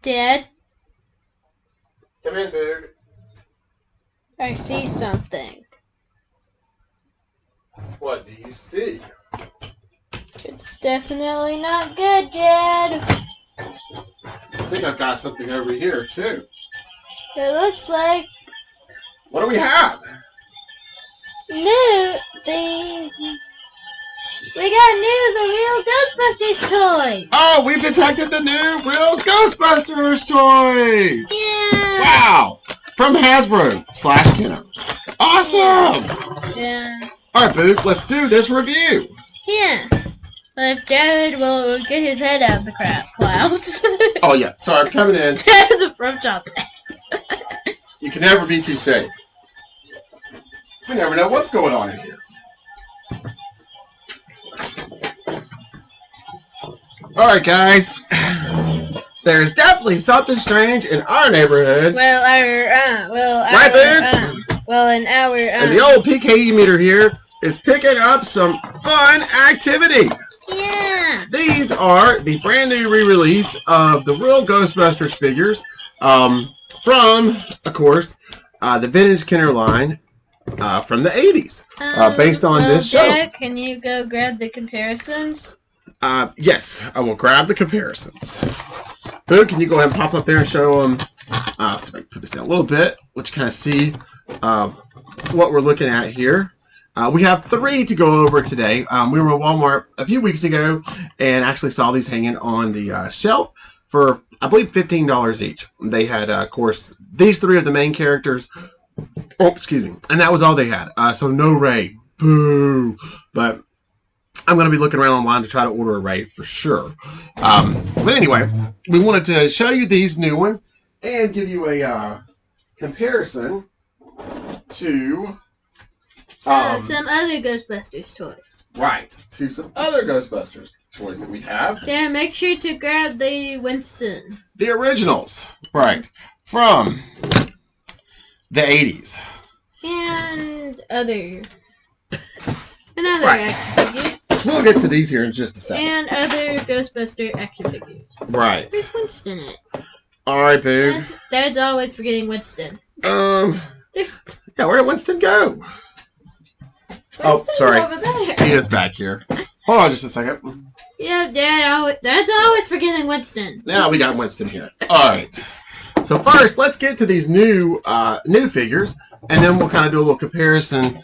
Dad? Come in, Boog. I see something. What do you see? It's definitely not good, Dad. I think I've got something over here, too. It looks like What do we have? we got the Real Ghostbusters toys. Oh, we've detected the new Real Ghostbusters toys! Yeah. Wow! From Hasbro/Kenner. Awesome! Yeah. Alright, Boog, let's do this review. Yeah. But if Jared will get his head out of the clouds. Oh, yeah. Sorry, I'm coming in. Jared's a from chocolate. You can never be too safe. We never know what's going on in here. Alright, guys. There's definitely something strange in our neighborhood. Well, Right, Boog? And the old PKE meter here is picking up some fun activity. Yeah. These are the brand new re-release of the Real Ghostbusters figures from, of course, the vintage Kenner line from the 80s, based on this show. Dad, can you go grab the comparisons? Yes, I will grab the comparisons. Boog, can you go ahead and pop up there and show them? So I can put this down a little bit, let you kind of see what we're looking at here. We have 3 to go over today. We were at Walmart a few weeks ago and actually saw these hanging on the shelf for, I believe, $15 each. They had, of course, these 3 are the main characters. Oh, excuse me. And that was all they had. So no Ray. Boo. But I'm going to be looking around online to try to order a Ray for sure. But anyway, we wanted to show you these new ones and give you a comparison to some other Ghostbusters toys. Right, to some other Ghostbusters toys that we have. Yeah, make sure to grab the Winston. The originals, right, from the 80s. And other Right. action figures. We'll get to these here in just a second. And other Ghostbuster action figures. Right. Where's Winston at? Alright, Boog. Dad's always forgetting Winston. Yeah, where did Winston go? Winston's sorry. over there. He is back here. Hold on just a second. Yeah, Dad's always forgetting Winston. Now we got Winston here. Alright. So first, let's get to these new figures, and then we'll kind of do a little comparison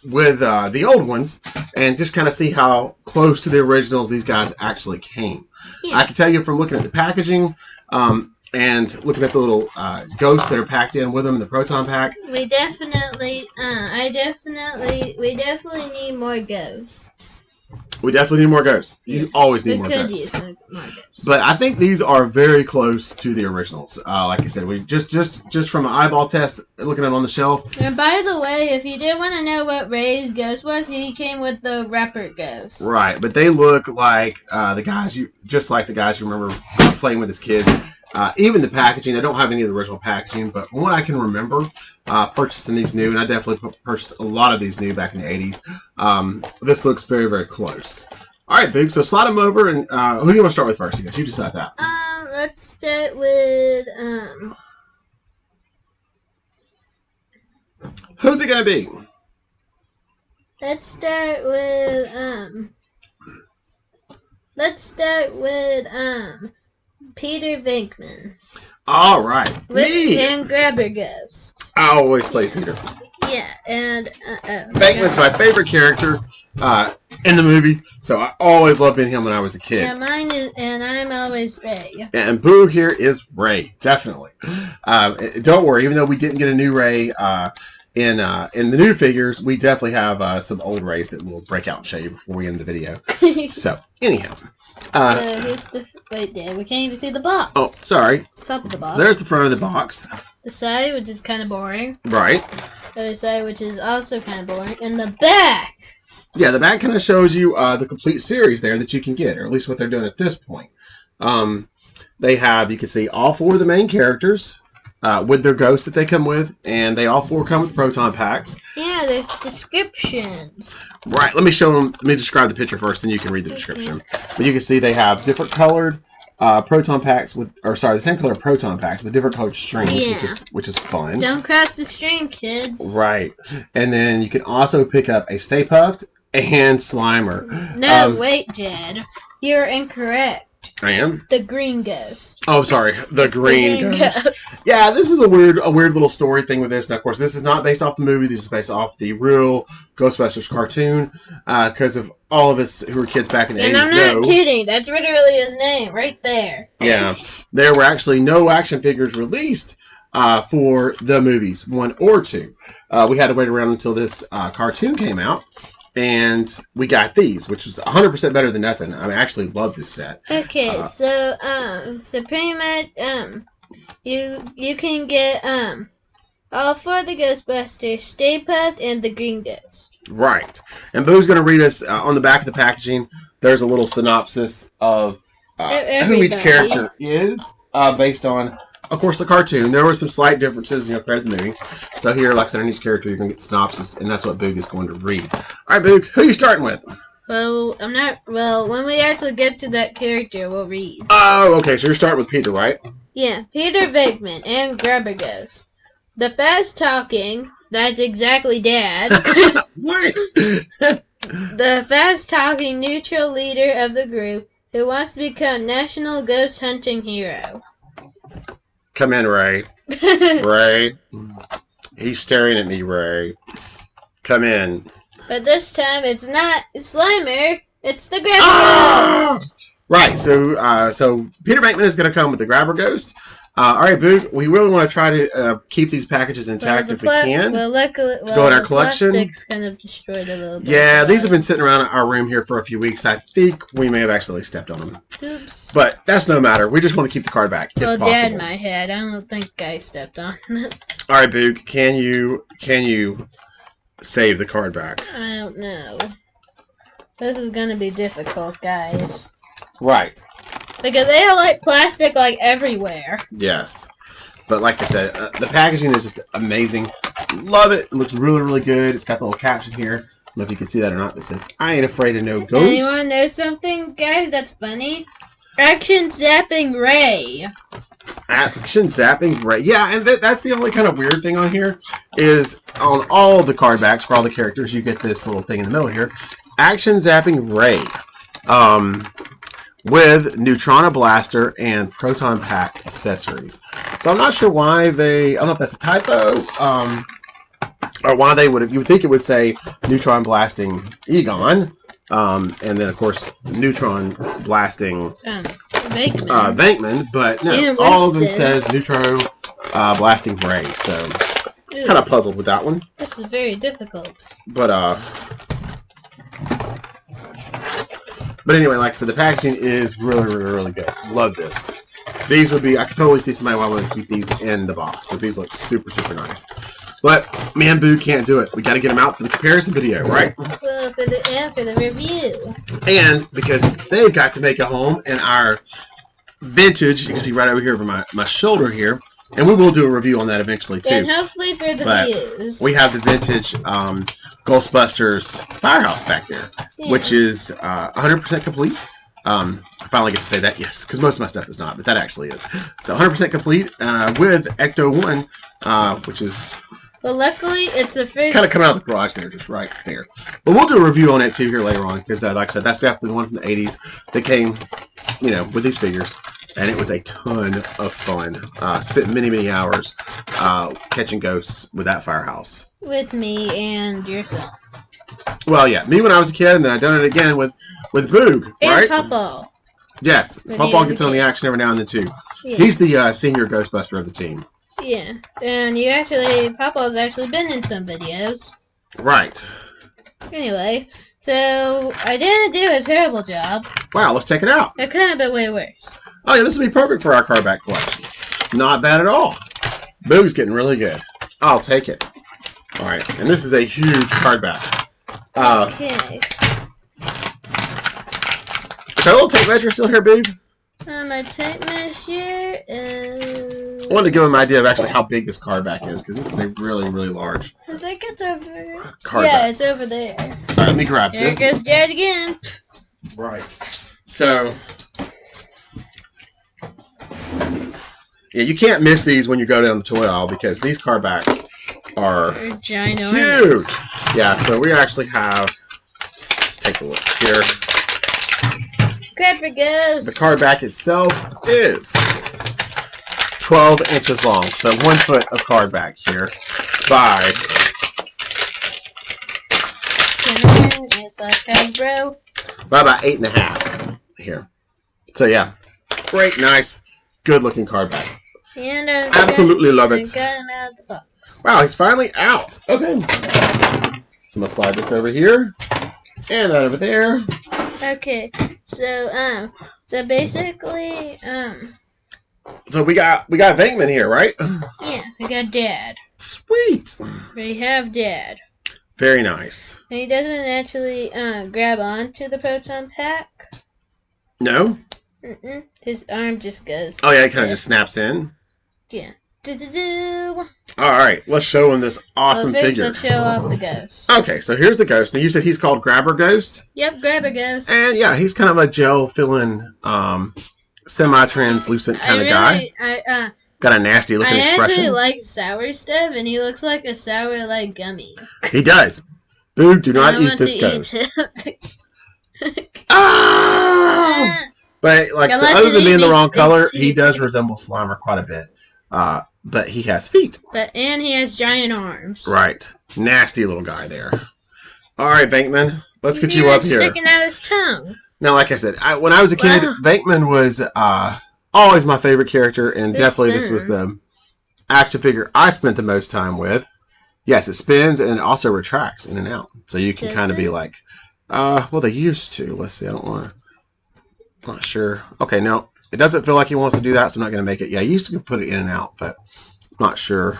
with the old ones, and just kind of see how close to the originals these guys actually came. Yeah. I can tell you from looking at the packaging and looking at the little ghosts that are packed in with them in the proton pack. We definitely need more ghosts. We definitely need more ghosts. You always need more ghosts. We could use more ghosts. But I think these are very close to the originals. Like I said, we just from an eyeball test, looking at them on the shelf. And by the way, if you did want to know what Ray's ghost was, he came with the rapper ghost. Right, but they look like the guys you remember playing with as kids. Even the packaging, I don't have any of the original packaging, but from what I can remember, purchasing these new, and I definitely purchased a lot of these new back in the 80s. This looks very, very close. All right, Boog, so slide them over, and who do you want to start with first? I guess you decide that. Let's start with Who's it gonna be? Let's start with Peter Venkman. All right, me. And Grabber Ghost. I always play Peter. Yeah, and Venkman's my favorite character in the movie, so I always loved being him when I was a kid. Yeah, mine is, and I'm always Ray. And Boog here is Ray, definitely. Don't worry, even though we didn't get a new Ray in the new figures, we definitely have some old Rays that we'll break out and show you before we end the video. So, anyhow. Here's the wait, Dad. We can't even see the box. Oh, sorry. Top of the box. So there's the front of the box. The side, which is kind of boring. Right. The other side, which is also kind of boring, and the back. Yeah, the back kind of shows you the complete series there that you can get, or at least what they're doing at this point. They have, you can see all 4 of the main characters with their ghosts that they come with, and they all 4 come with proton packs. Yeah, there's descriptions. Right, let me show them. Let me describe the picture first, then you can read the description. But you can see they have different colored proton packs the same color proton packs with different colored strings, which is fun. Don't cross the stream, kids. Right. And then you can also pick up a Stay Puft and Slimer. No, wait, Jed. You're incorrect. I am? The green ghost. Oh, sorry. The green ghost. Yeah, this is a weird little story thing with this. Now, of course, this is not based off the movie. This is based off the real Ghostbusters cartoon. Because of all of us who were kids back in the 80s. And I'm not kidding. That's literally his name right there. Yeah. There were actually no action figures released for the movies, 1 or 2. We had to wait around until this cartoon came out. And we got these, which was 100% better than nothing. I actually love this set. Okay, so pretty much, you can get, all 4 of the Ghostbusters, Stay Puft, and the Green Ghost. Right. And Boo's going to read us, on the back of the packaging, there's a little synopsis of who each character is, based on, of course, the cartoon. There were some slight differences, compared to the movie. So here, like I said, on each character, you're going to get synopsis, and that's what Boog is going to read. All right, Boog, who are you starting with? Well, when we actually get to that character, we'll read. Oh, okay, so you're starting with Peter, right? Yeah, Peter Venkman and Grubber Ghost. The fast-talking, that's exactly Dad. What? The fast-talking neutral leader of the group who wants to become national ghost hunting hero. Come in, Ray. Ray. He's staring at me, Ray. Come in. But this time it's not Slimer, it's the Grubber Ghost. Right, so Peter Venkman is going to come with the Grubber Ghost. All right, Boog, we really want to try to keep these packages intact if we can. Well, luckily, go in our collection. Plastic's kind of destroyed a little bit. Yeah, these have been sitting around our room here for a few weeks. I think we may have accidentally stepped on them. Oops. But that's no matter. We just want to keep the card back, if possible. Dad might have. I don't think I stepped on them. All right, Boog, can you save the card back? I don't know. This is going to be difficult, guys. Right. Because they have, plastic, everywhere. Yes. But like I said, the packaging is just amazing. Love it. It looks really, really good. It's got the little caption here. I don't know if you can see that or not. It says, I ain't afraid of no ghosts. And you want to know something, guys, that's funny? Action Zapping Ray. Action Zapping Ray. Yeah, and that's the only kind of weird thing on here is on all the card backs for all the characters, you get this little thing in the middle here. Action Zapping Ray. With Neutrona Blaster and Proton Pack accessories. So I'm not sure why I don't know if that's a typo, or why they would have, you would think it would say Neutron Blasting Egon, and then of course Neutron Blasting Venkman, but no, yeah, all of them says Neutron Blasting Ray, so kind of puzzled with that one. This is very difficult. But anyway, like I said, the packaging is really, really, really good. Love this. These would be, I could totally see somebody wanting to keep these in the box, because these look super, super nice. But me and Boo can't do it. We got to get them out for the comparison video, right? Well, for the review. And because they've got to make a home in our vintage, you can see right over here over my shoulder here, and we will do a review on that eventually too. And hopefully for the views. We have the vintage Ghostbusters Firehouse back there, which is 100% complete. I finally get to say that, yes, because most of my stuff is not, but that actually is. So 100% complete with Ecto-1, which is... Well, luckily, it's a first... kind of coming out of the garage there, just right there. But we'll do a review on it too here later on, because like I said, that's definitely the one from the 80s that came, with these figures. And it was a ton of fun. Spent many, many hours catching ghosts with that firehouse. With me and yourself. Well, yeah. Me when I was a kid, and then I done it again with Boog, right? And Papa. Yes. Papa gets on the action every now and then, too. Yeah. He's the senior Ghostbuster of the team. Yeah. And Papa's actually been in some videos. Right. Anyway, so I didn't do a terrible job. Wow, let's check it out. It could have been way worse. Oh, yeah, this would be perfect for our cardback collection. Not bad at all. Boog's getting really good. I'll take it. All right, and this is a huge cardback. Okay. Is our little tape measure still here, Boog? My tape measure is... I wanted to give them an idea of actually how big this cardback is, because this is a really, really large I think it's over... cardback. Yeah, it's over there. All right, let me grab this. There goes Dad again. Right. So... Yeah, you can't miss these when you go down the toy aisle because these card backs are huge. Yeah, so we actually have, let's take a look here. Grabber Ghost. The card back itself is 12 inches long, so 1 foot of card back here by about 8.5 here. So yeah, great, nice, good looking card back. And absolutely love it. Got him out of the box. Wow, he's finally out. Okay. So I'm gonna slide this over here and that over there. Okay. So basically, So we got Venkman here, right? Yeah, we got Dad. Sweet. We have Dad. Very nice. And he doesn't actually grab onto the proton pack. No? His arm just goes. Oh yeah, it kind of just snaps in. Yeah. Do-do-do. Alright, let's show him this awesome figure. Let's show off the ghost. Okay, so here's the ghost. Now you said he's called Grabber Ghost? Yep, Grabber Ghost. And yeah, he's kind of a gel filling, semi-translucent kind of guy. Got a nasty looking expression. I actually like sour stuff, and he looks like a sour gummy. He does. Boog, do not eat this ghost. Oh! But other than being the wrong color, he does resemble Slimer quite a bit. But he has feet. And he has giant arms. Right. Nasty little guy there. All right, Venkman. Let's get you up here. Sticking out his tongue. Now, like I said, when I was a kid, Venkman was always my favorite character, and definitely this was the action figure I spent the most time with. Yes, it spins and it also retracts in and out. So you can kind of be like, well, they used to. Let's see. I don't want to. Not sure. Okay, no. It doesn't feel like he wants to do that, so I'm not going to make it. Yeah, he used to put it in and out, but I'm not sure.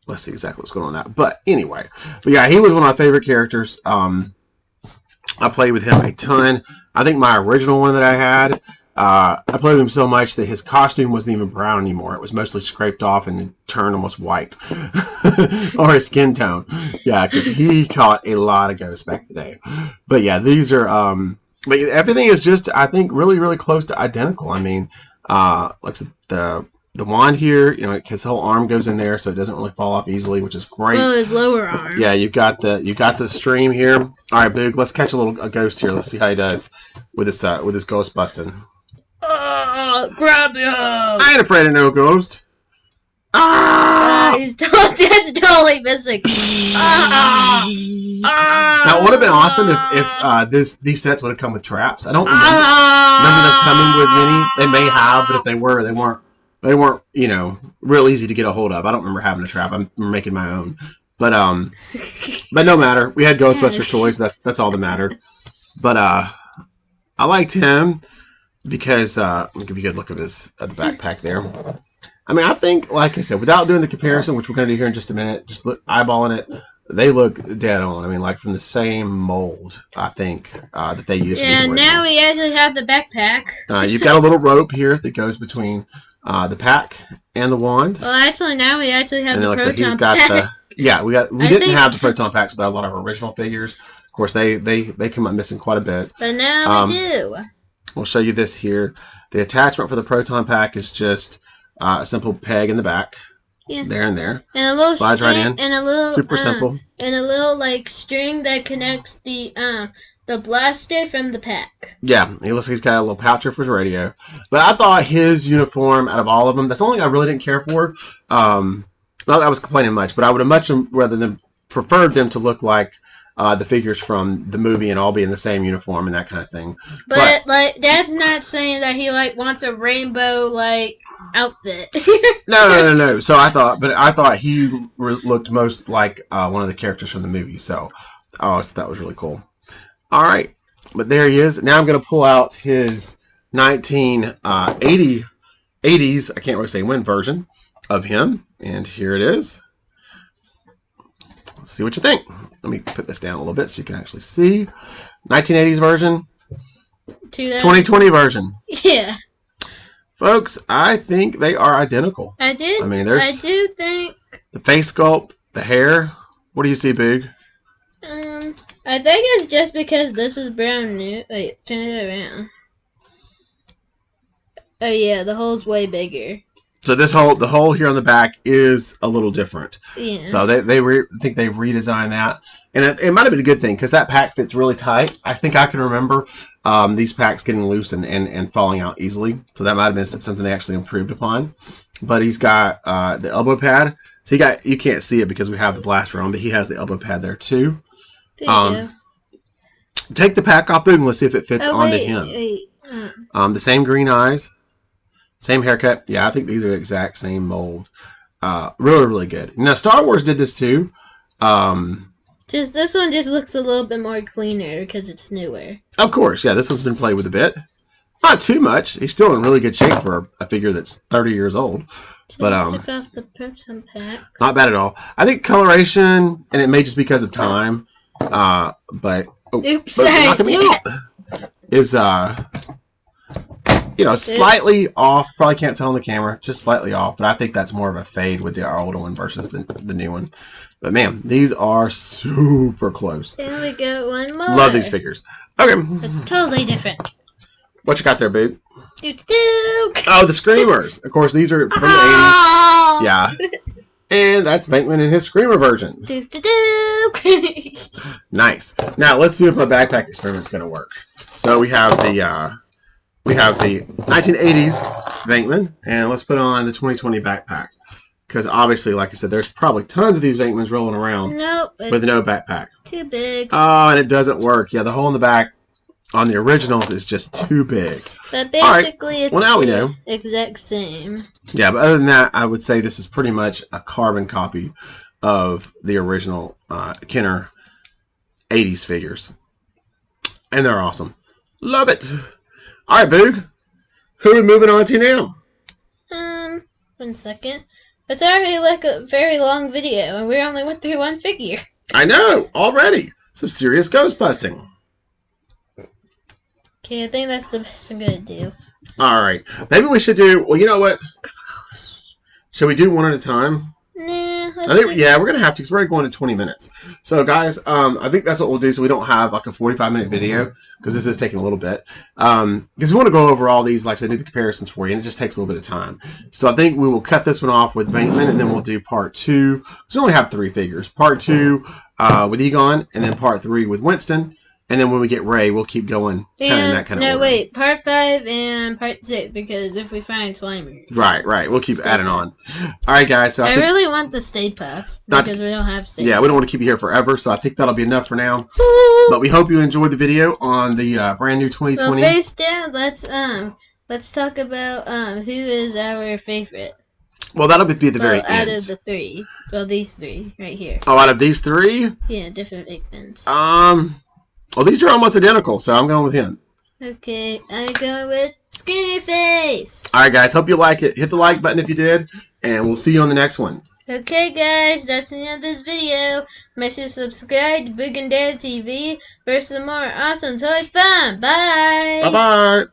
Let's see exactly what's going on with that. But anyway. But yeah, he was one of my favorite characters. I played with him a ton. I think my original one that I had, I played with him so much that his costume wasn't even brown anymore. It was mostly scraped off and it turned almost white. Or his skin tone. Yeah, because he caught a lot of ghosts back in the day. But yeah, these are... But everything is just, I think, really, really close to identical. I mean, like the wand here, his whole arm goes in there, so it doesn't really fall off easily, which is great. Well, his lower arm. Yeah, you got the stream here. All right, Boog, let's catch a ghost here. Let's see how he does with his ghost busting. Grab him! I ain't afraid of no ghost. He's totally missing. Now, it would have been awesome if these sets would have come with traps. I don't remember them coming with many. They may have, but if they were, they weren't real easy to get a hold of. I don't remember having a trap. I'm making my own. But no matter. We had Ghostbusters toys. That's all that mattered. But I liked him because let me give you a good look at the backpack there. I mean, I think, like I said, without doing the comparison, which we're going to do here in just a minute, just eyeballing it, they look dead on. I mean, like from the same mold, I think, that they used. Yeah, now we actually have the backpack. You've got a little rope here that goes between the pack and the wand. Well, actually, now we actually have the proton pack. We didn't have the proton packs with a lot of original figures. Of course, they come up missing quite a bit. But now we do. We'll show you this here. The attachment for the proton pack is just a simple peg in the back. Yeah. There and there. And a little slides right in. And a little super simple. And a little string that connects the blaster from the pack. Yeah, he looks like he's got a little pouch for his radio. But I thought his uniform out of all of them, that's the only thing I really didn't care for. Not that I was complaining much, but I would have much rather than preferred them to look like the figures from the movie and all be in the same uniform and that kind of thing. But Dad's not saying that he wants a rainbow outfit. No. So I thought he looked most like one of the characters from the movie. So I always thought that was really cool. All right, but there he is. Now I'm going to pull out his 1980s, I can't really say when, version of him, and here it is. See what you think. Let me put this down a little bit so you can actually see. 1980s version. 2020 version. Yeah. Folks, I think they are identical. I do think. The face sculpt, the hair. What do you see, Boog? I think it's just because this is brand new. Wait, turn it around. Oh yeah, the hole's way bigger. So the hole here on the back is a little different. Yeah. So I think they redesigned that, and it might have been a good thing because that pack fits really tight. I think I can remember these packs getting loose and falling out easily. So that might have been something they actually improved upon. But he's got the elbow pad. So you can't see it because we have the blaster on, but he has the elbow pad there too. There you go. Take the pack off, Boog, and let's see if it fits onto him. Wait. The same green eyes, same haircut. Yeah, I think these are the exact same mold. Really, really good. Now, Star Wars did this too. Just this one just looks a little bit more cleaner because it's newer. Of course, yeah. This one's been played with a bit. Not too much. He's still in really good shape for a figure that's 30 years old. But took off the person pack. Not bad at all. I think coloration, and it may just be because of time. But oops, knocking me out is slightly off. Probably can't tell on the camera, just slightly off. But I think that's more of a fade with the older one versus the new one. But man, these are super close. And we got one more. Love these figures. Okay, it's totally different. What you got there, babe? Doo-doo-doo. Oh, the Screamers. Of course, these are from the 80s. Yeah. And that's Venkman and his Screamer version. Doo-doo-doo. Nice. Now let's see if my backpack experiment's gonna work. So we have the 1980s Venkman, and let's put on the 2020 backpack. Because obviously, like I said, there's probably tons of these Venkmans rolling around with no backpack. Too big. Oh, and it doesn't work. Yeah, the hole in the back on the originals is just too big. But basically, it's now we know. Exact same. Yeah, but other than that, I would say this is pretty much a carbon copy of the original Kenner 80s figures. And they're awesome. Love it. All right, Boog. Who are we moving on to now? 1 second. It's already like a very long video, and we only went through one figure. I know, already. Some serious ghost busting. Okay, I think that's the best I'm gonna do. All right. Maybe we should do, well, you know what? Should we do one at a time? Nah. Yeah, we're going to have to because we're already going to 20 minutes. So, guys, I think that's what we'll do so we don't have like a 45-minute video because this is taking a little bit. Because we want to go over all these, like I said, do the comparisons for you, and it just takes a little bit of time. So, I think we will cut this one off with Venkman, and then we'll do part 2. Because we only have 3 figures. Part 2 with Egon, and then part 3 with Winston. And then when we get Ray, we'll keep going kind of in that kind of order. No, wait. Part 5 and part 6, because if we find Slimer. Right. We'll keep adding on. All right, guys. So I really want the Stay Puft, because we don't have Stay Puft. Yeah, we don't want to keep you here forever, so I think that'll be enough for now. But we hope you enjoyed the video on the brand new 2020. Well, face down, let's talk about who is our favorite. Well, that'll be the very end. Out of the 3. Well, these 3 right here. Oh, out of these 3? Yeah, different Venkmans. Well, these are almost identical, so I'm going with him. Okay, I'm going with Screamy Face. All right, guys. Hope you like it. Hit the like button if you did, and we'll see you on the next one. Okay, guys, that's the end of this video. Make sure to subscribe to Boog and Dad TV for some more awesome toy fun. Bye. Bye-bye.